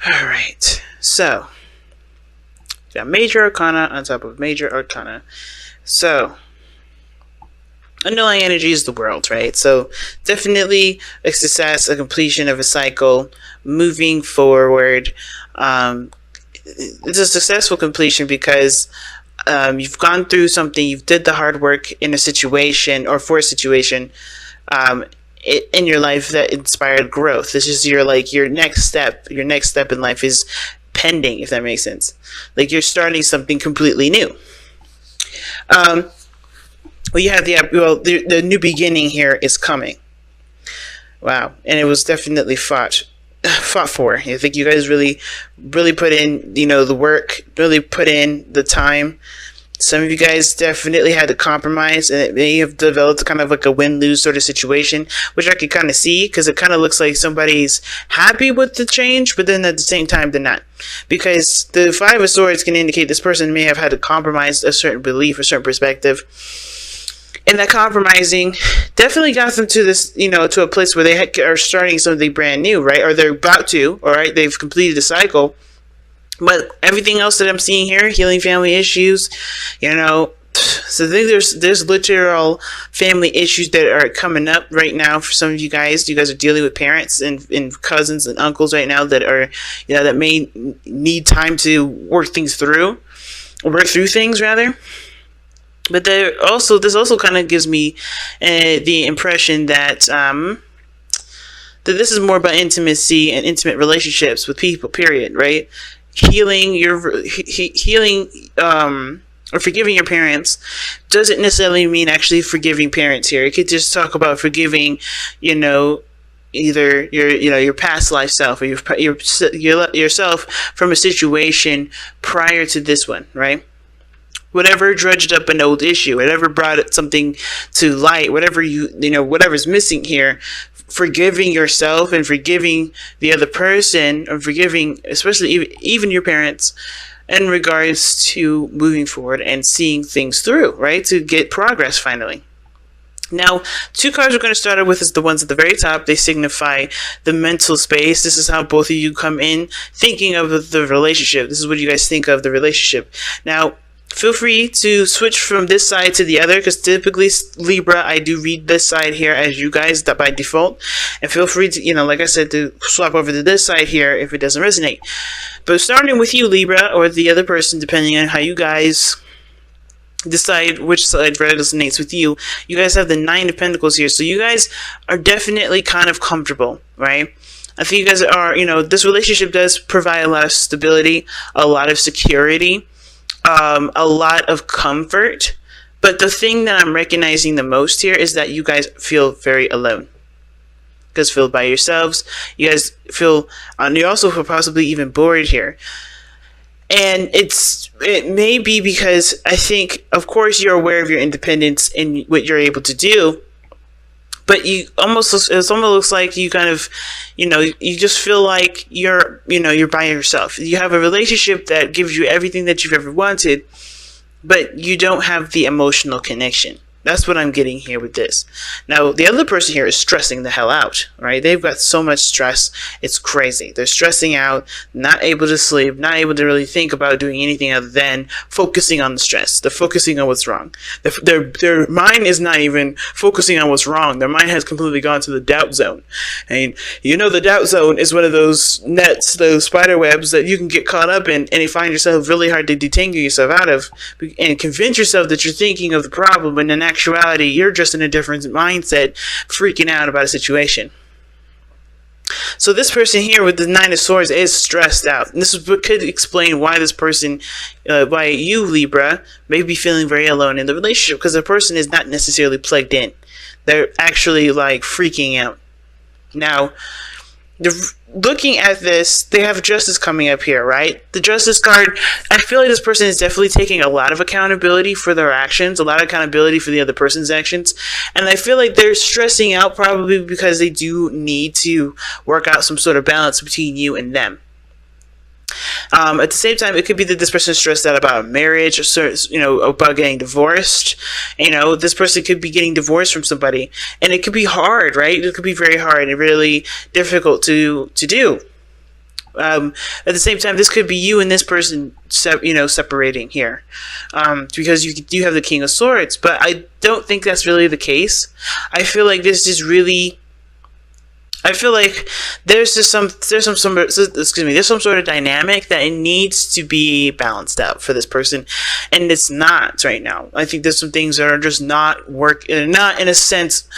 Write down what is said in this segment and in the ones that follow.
All right. So, got major arcana on top of major arcana. So, underlying energy is the world, right? So, definitely a success, a completion of a cycle, moving forward. It's a successful completion because you've gone through something, you've did the hard work in a situation or for a situation in your life that inspired growth. This is your next step. Your next step in life is pending, if that makes sense. Like you're starting something completely new. You have the new beginning here is coming. Wow, and it was definitely fought for. I think you guys really put in, the work, really put in the time. Some of you guys definitely had to compromise, and it may have developed kind of like a win-lose sort of situation, which I could kind of see because it kind of looks like somebody's happy with the change, but then at the same time they're not. Because the Five of Swords can indicate this person may have had to compromise a certain belief, a certain perspective. And that compromising definitely got them to this, to a place where they are starting something brand new, right? Or they're about to, all right? They've completed a cycle. But everything else that I'm seeing here, healing family issues, so I think there's literal family issues that are coming up right now for some of you guys. You guys are dealing with parents and cousins and uncles right now that are, that may need time to work things through, or work through things rather. But this also kind of gives me the impression that that this is more about intimacy and intimate relationships with people. Period. Right? Healing or forgiving your parents doesn't necessarily mean actually forgiving parents. Here, you could just talk about forgiving, either your past life self or yourself from a situation prior to this one, right? Whatever dredged up an old issue, whatever brought something to light, whatever whatever's missing here, forgiving yourself and forgiving the other person, or forgiving especially even your parents in regards to moving forward and seeing things through, right? To get progress finally. Now, two cards we're going to start out with is the ones at the very top. They signify the mental space. This is how both of you come in thinking of the relationship. This is what you guys think of the relationship. Now, feel free to switch from this side to the other, because typically, Libra, I do read this side here as you guys by default. And feel free to, like I said, to swap over to this side here if it doesn't resonate. But starting with you, Libra, or the other person, depending on how you guys decide which side resonates with you, you guys have the Nine of Pentacles here. So you guys are definitely kind of comfortable, right? I think you guys are, this relationship does provide a lot of stability, a lot of security, a lot of comfort. But the thing that I'm recognizing the most here is that you guys feel very alone. You guys feel by yourselves. You guys feel, you also feel possibly even bored here. And it may be because I think, of course, you're aware of your independence and what you're able to do. But it almost looks like you kind of, you just feel like you're by yourself. You have a relationship that gives you everything that you've ever wanted, but you don't have the emotional connection. That's what I'm getting here with this. Now, the other person here is stressing the hell out, right? They've got so much stress. It's crazy. They're stressing out, not able to sleep, not able to really think about doing anything other than focusing on the stress. They're focusing on what's wrong. Their mind is not even focusing on what's wrong. Their mind has completely gone to the doubt zone. And the doubt zone is one of those nets, those spider webs that you can get caught up in, and you find yourself really hard to detangle yourself out of and convince yourself that you're thinking of the problem, and in actuality, you're just in a different mindset, freaking out about a situation. So this person here with the Nine of Swords is stressed out. And this is what could explain why this person, why you, Libra, may be feeling very alone in the relationship, because the person is not necessarily plugged in. They're actually like freaking out. Now, looking at this, they have Justice coming up here, right? The Justice card, I feel like this person is definitely taking a lot of accountability for their actions, a lot of accountability for the other person's actions, and I feel like they're stressing out probably because they do need to work out some sort of balance between you and them. At the same time, it could be that this person is stressed out about marriage, or about getting divorced. This person could be getting divorced from somebody, and it could be hard, right? It could be very hard and really difficult to do. At the same time, this could be you and this person, separating here, because you have the King of Swords. But I don't think that's really the case. I feel like this is really. I feel like there's some sort of dynamic that it needs to be balanced out for this person, and it's not right now. I think there's some things that are just not not in a sense,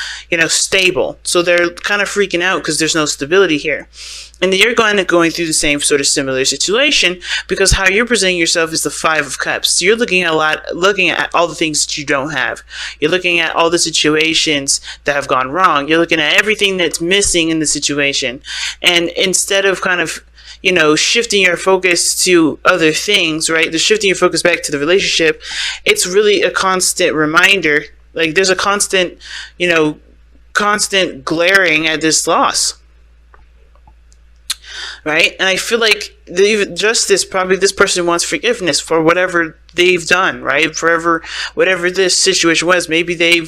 stable. So they're kind of freaking out because there's no stability here. And you're going through the same sort of similar situation, because how you're presenting yourself is the Five of Cups. So you're looking at all the things that you don't have. You're looking at all the situations that have gone wrong. You're looking at everything that's missing in the situation. And instead of kind of, shifting your focus to other things, right? Shifting your focus back to the relationship, it's really a constant reminder. Like there's a constant glaring at this loss. Right? And I feel like probably this person wants forgiveness for whatever they've done, right? Whatever this situation was. Maybe they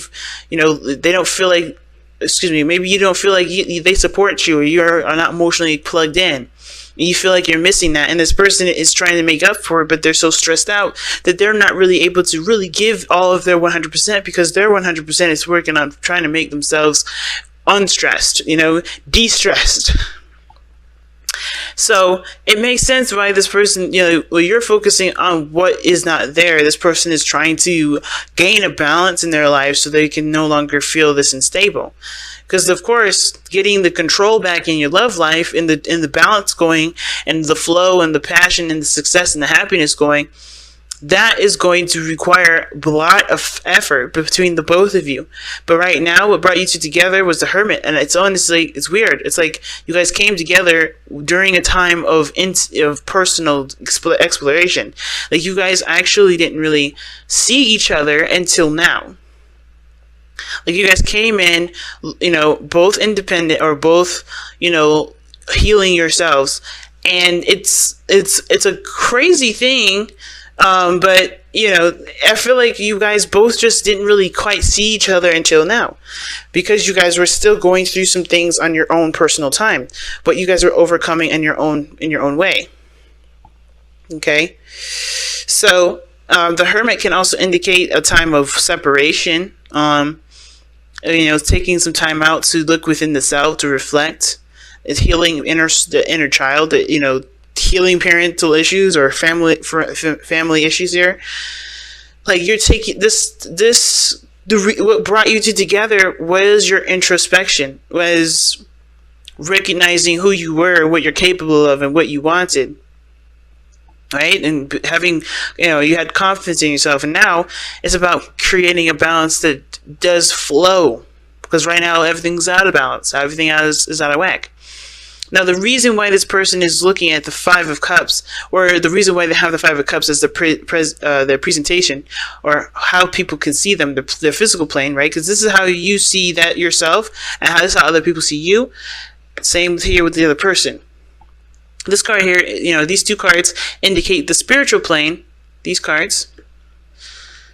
don't feel like, maybe you don't feel like they support you, or you're not emotionally plugged in. You feel like you're missing that, and this person is trying to make up for it, but they're so stressed out that they're not really able to really give all of their 100%, because their 100% is working on trying to make themselves unstressed, de-stressed. So it makes sense why this person, you're focusing on what is not there. This person is trying to gain a balance in their life so they can no longer feel this unstable. Because of course, getting the control back in your love life, in the balance going, and the flow and the passion and the success and the happiness going, that is going to require a lot of effort between the both of you. But right now, what brought you two together was the Hermit. And it's weird. It's like you guys came together during a time of personal exploration. Like you guys actually didn't really see each other until now. Like you guys came in, both independent, or both, healing yourselves. And it's a crazy thing. But I feel like you guys both just didn't really quite see each other until now, because you guys were still going through some things on your own personal time, but you guys were overcoming in your own way. Okay. So, the Hermit can also indicate a time of separation, taking some time out to look within the self, to reflect. It's healing the inner child, healing parental issues or family issues here. Like you're taking what brought you two together was your introspection, was recognizing who you were, what you're capable of, and what you wanted. Right? And having, you had confidence in yourself, and now it's about creating a balance that does flow, because right now everything's out of balance. Everything is out of whack. Now, the reason why this person is looking at the Five of Cups, or the reason why they have the Five of Cups as their presentation, or how people can see them, their physical plane, right? Because this is how you see that yourself, and this is how other people see you. Same here with the other person. This card here, these two cards indicate the spiritual plane. These cards,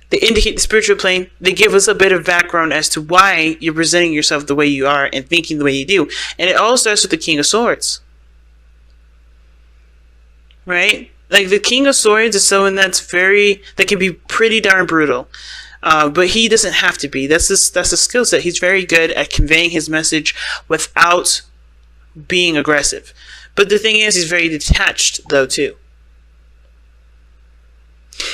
they indicate the spiritual plane. They give us a bit of background as to why you're presenting yourself the way you are and thinking the way you do. And it all starts with the King of Swords. Right? Like the King of Swords is someone that can be pretty darn brutal. But he doesn't have to be. That's a skill set. He's very good at conveying his message without being aggressive. But the thing is, he's very detached, though, too.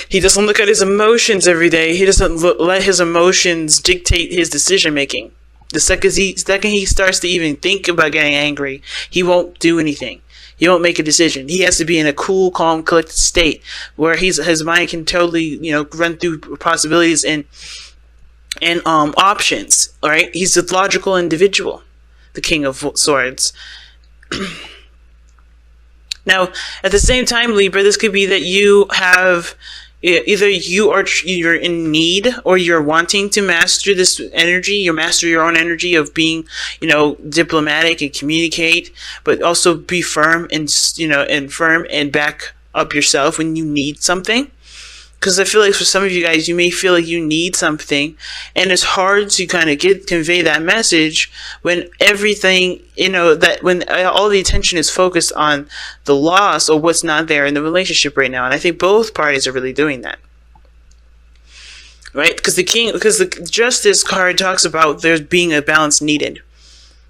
He doesn't look at his emotions every day. He doesn't let his emotions dictate his decision making. The second he starts to even think about getting angry, he won't do anything. He won't make a decision. He has to be in a cool, calm, collected state where his mind can totally, run through possibilities and options. All right, he's a logical individual, the King of Swords. Now, at the same time, Libra, this could be that you have either you're in need, or you're wanting to master this energy. You master your own energy of being, diplomatic and communicate, but also be firm and back up yourself when you need something. Because I feel like for some of you guys, you may feel like you need something, and it's hard to kind of convey that message when everything, that when all the attention is focused on the loss or what's not there in the relationship right now. And I think both parties are really doing that. Right? Because the Justice card talks about there being a balance needed.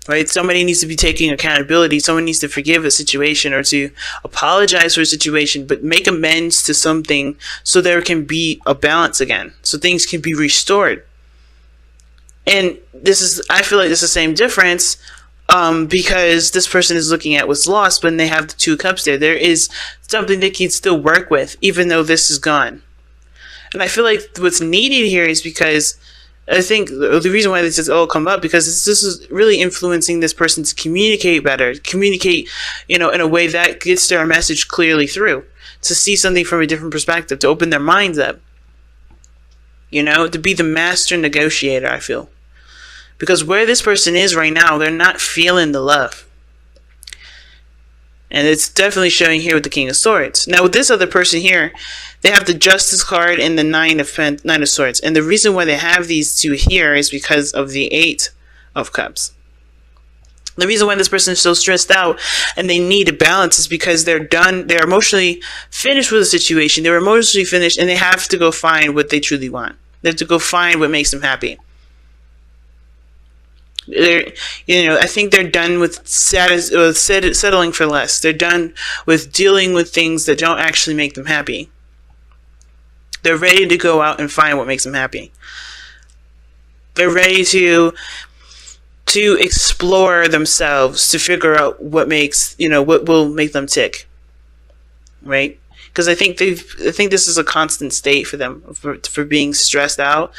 Right? Somebody needs to be taking accountability. Someone needs to forgive a situation or to apologize for a situation, but make amends to something so there can be a balance again. So things can be restored. And I feel like this is the same difference because this person is looking at what's lost when they have the 2 cups there. There is something they can still work with, even though this is gone. And I feel like what's needed here is because I think the reason why this has all come up, because this is really influencing this person to communicate better, in a way that gets their message clearly through, to see something from a different perspective, to open their minds up, to be the master negotiator, I feel. Because where this person is right now, they're not feeling the love. And it's definitely showing here with the King of Swords. Now, with this other person here, they have the Justice card and the Nine of Swords. And the reason why they have these 2 here is because of the 8 of Cups. The reason why this person is so stressed out and they need a balance is because they're emotionally finished with the situation. They're emotionally finished, and they have to go find what they truly want. They have to go find what makes them happy. I think they're done with settling for less. They're done with dealing with things that don't actually make them happy. They're ready to go out and find what makes them happy. They're ready to explore themselves, to figure out what will make them tick. Right? Because I think this is a constant state for them, for being stressed out.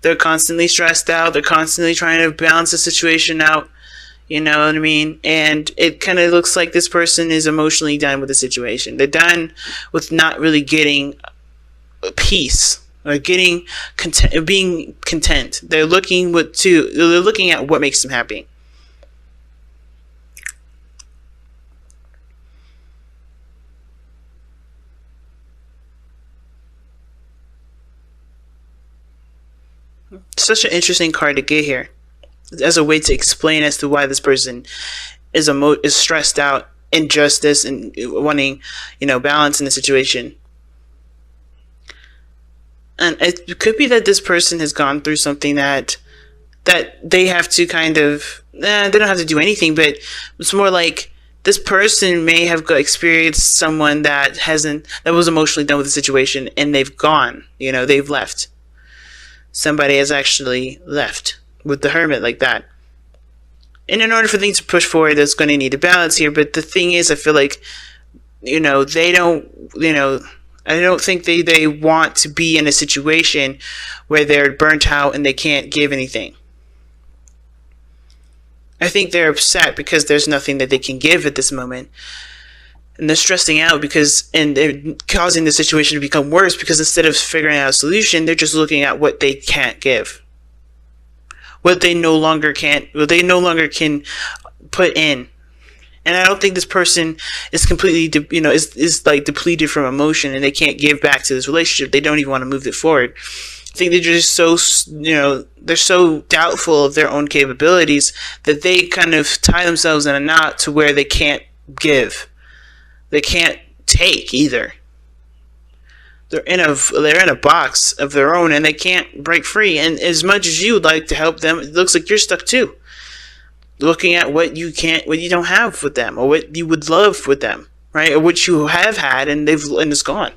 They're constantly stressed out. They're constantly trying to balance the situation out. You know what I mean? And it kind of looks like this person is emotionally done with the situation. They're done with not really getting peace or being content. They're looking at what makes them happy. Such an interesting card to get here as a way to explain as to why this person is stressed out, injustice, and wanting balance in the situation. And it could be that this person has gone through something that they have to kind of they don't have to do anything, but it's more like this person may have experienced someone that was emotionally done with the situation, and they've gone, they've left. Somebody has actually left with the Hermit like that. And in order for things to push forward, there's going to need a balance here. But the thing is, I feel like, they don't, I don't think they want to be in a situation where they're burnt out and they can't give anything. I think they're upset because there's nothing that they can give at this moment. And they're stressing out and they're causing the situation to become worse because instead of figuring out a solution, they're just looking at what they can't give. What they no longer can put in. And I don't think this person is completely, is like depleted from emotion and they can't give back to this relationship. They don't even want to move it forward. I think they're just so, they're so doubtful of their own capabilities that they kind of tie themselves in a knot to where they can't give. They can't take either. They're in a box of their own and they can't break free. And as much as you would like to help them, it looks like you're stuck too. Looking at what you don't have with them, or what you would love with them, right? Or what you have had and it's gone.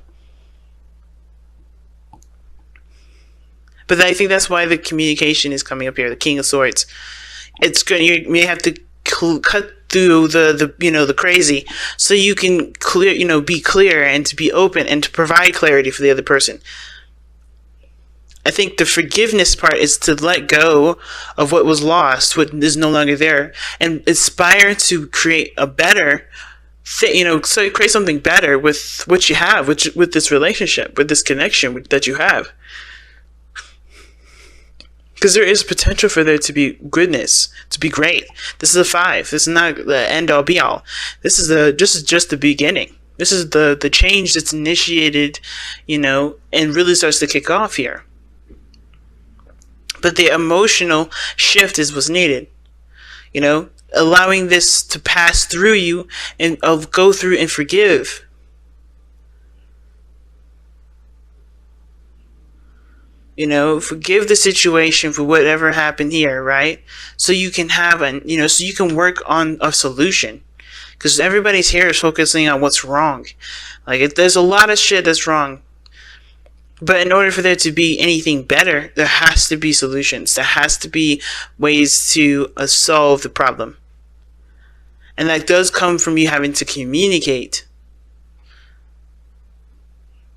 But I think that's why the communication is coming up here. The King of Swords. It's good. You may have to cut through the crazy so you can be clear and to be open and to provide clarity for the other person. I think the forgiveness part is to let go of what was lost, what is no longer there, and aspire to create a better thing, so create something better with what you have, with this relationship, with this connection that you have. Because there is potential for there to be goodness, to be great. This is a 5. This is not the end all be all. This is just the beginning. This is the change that's initiated, and really starts to kick off here. But the emotional shift is what's needed. Allowing this to pass through you and go through and forgive. Forgive the situation for whatever happened here, right? So you can have so you can work on a solution. Because everybody's here is focusing on what's wrong. There's a lot of shit that's wrong. But in order for there to be anything better, there has to be solutions. There has to be ways to solve the problem. And that does come from you having to communicate.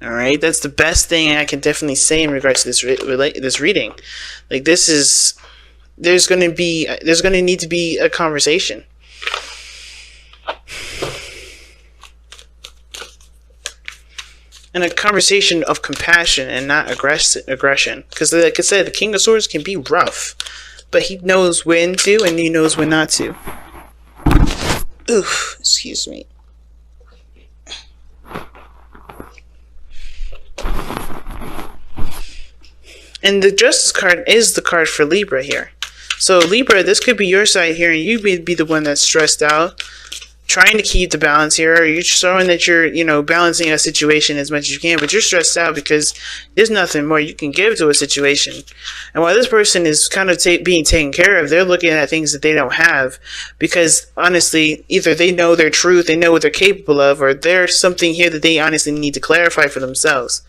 Alright, that's the best thing I can definitely say in regards to this reading. There's going to need to be a conversation. And a conversation of compassion and not aggression. Because like I said, the King of Swords can be rough. But he knows when to and he knows when not to. Oof, excuse me. And the Justice card is the card for Libra here. So Libra, this could be your side here, and you be the one that's stressed out, trying to keep the balance here. Or you're showing that you're, balancing a situation as much as you can, but you're stressed out because there's nothing more you can give to a situation. And while this person is kind of being taken care of, they're looking at things that they don't have, because honestly, either they know their truth, they know what they're capable of, or there's something here that they honestly need to clarify for themselves.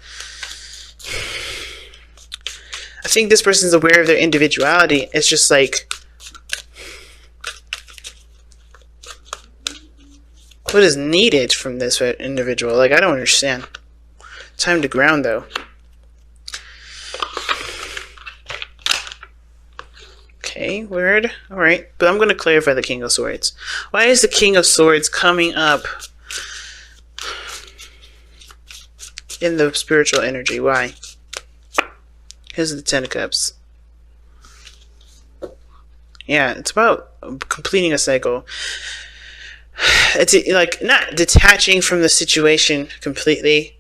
I think this person's aware of their individuality. It's just like, what is needed from this individual? I don't understand. Time to ground, though. Okay, weird. Alright, but I'm going to clarify the King of Swords. Why is the King of Swords coming up in the spiritual energy? Why? Here's the Ten of Cups. Yeah, it's about completing a cycle. It's not detaching from the situation completely.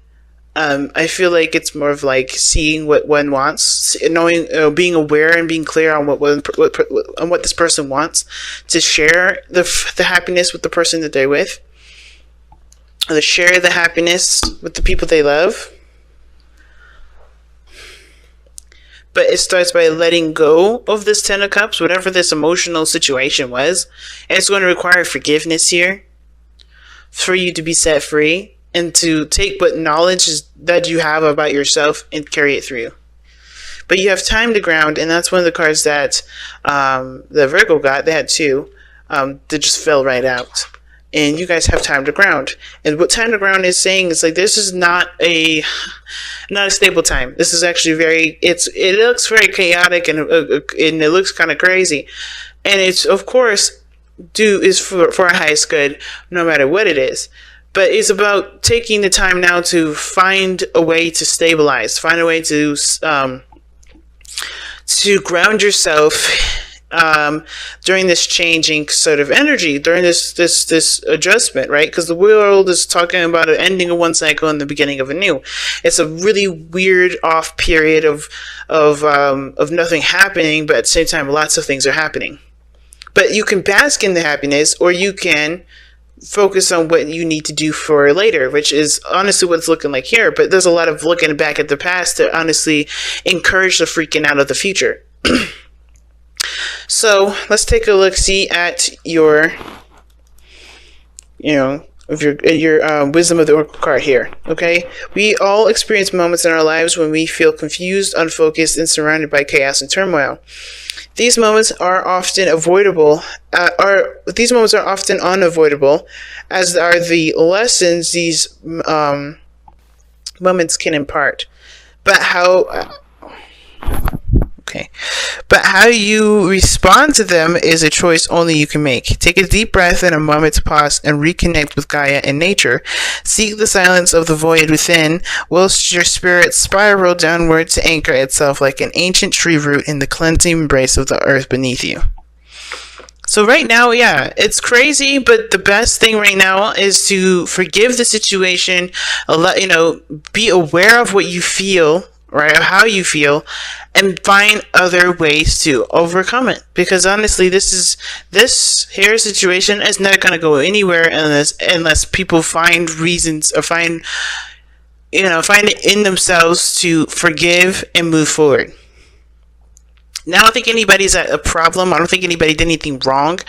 I feel like it's more of seeing what one wants, knowing, being aware and being clear on what this person wants, to share the happiness with the person that they're with, or to share the happiness with the people they love. But it starts by letting go of this Ten of Cups, whatever this emotional situation was. And it's going to require forgiveness here for you to be set free and to take what knowledge that you have about yourself and carry it through. But you have time to ground, and that's one of the cards that the Virgo got. They had two that just fell right out. And you guys have time to ground. And what time to ground is saying is this is not a stable time. This is actually it looks very chaotic and it looks kind of crazy. And it's, of course, is for our highest good, no matter what it is. But it's about taking the time now to find a way to stabilize, find a way to ground yourself during this changing sort of energy, during this adjustment, right? Because the world is talking about an ending of one cycle and the beginning of a new. It's a really weird off period of nothing happening, but at the same time, lots of things are happening. But you can bask in the happiness, or you can focus on what you need to do for later, which is honestly what it's looking like here. But there's a lot of looking back at the past to honestly encourage the freaking out of the future. So let's take a look, see at your wisdom of the Oracle card here. Okay, we all experience moments in our lives when we feel confused, unfocused, and surrounded by chaos and turmoil. These moments are often avoidable. These moments are often unavoidable, as are the lessons these moments can impart. But how you respond to them is a choice only you can make. Take a deep breath and a moment to pause and reconnect with Gaia and nature. Seek the silence of the void within, whilst your spirit spiral downward to anchor itself like an ancient tree root in the cleansing embrace of the earth beneath you. So right now, yeah, it's crazy, but the best thing right now is to forgive the situation. Be aware of what you feel, right? Of how you feel, and find other ways to overcome it. Because honestly, this here situation is not going to go anywhere unless people find reasons or find it in themselves to forgive and move forward. Now, I don't think anybody's at a problem. I don't think anybody did anything wrong.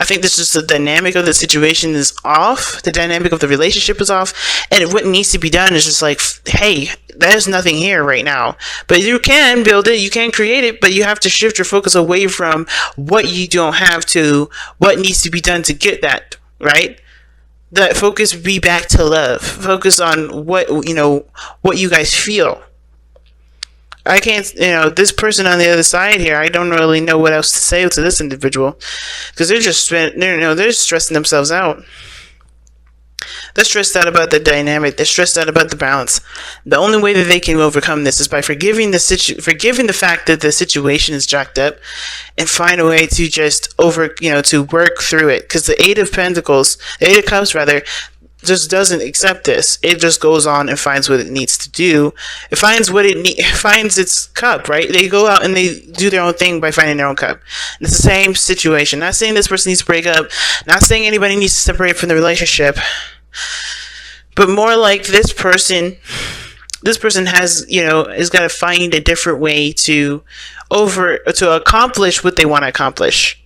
I think this is the dynamic of the situation is off. The dynamic of the relationship is off. And what needs to be done is just like, hey, there's nothing here right now. But you can build it, you can create it, but you have to shift your focus away from what you don't have to what needs to be done to get that, right? That focus be back to love. Focus on what you guys feel. I can't, this person on the other side here, I don't really know what else to say to this individual, because they're stressing themselves out. They're stressed out about the dynamic. They're stressed out about the balance. The only way that they can overcome this is by forgiving the fact that the situation is jacked up, and find a way to just to work through it. Because the Eight of Cups rather, just doesn't accept this. It just goes on and finds what it needs to do. It finds finds its cup, right? They go out and they do their own thing by finding their own cup. And it's the same situation. Not saying this person needs to break up. Not saying anybody needs to separate from the relationship. But more like this person has, is got to find a different way to accomplish what they want to accomplish.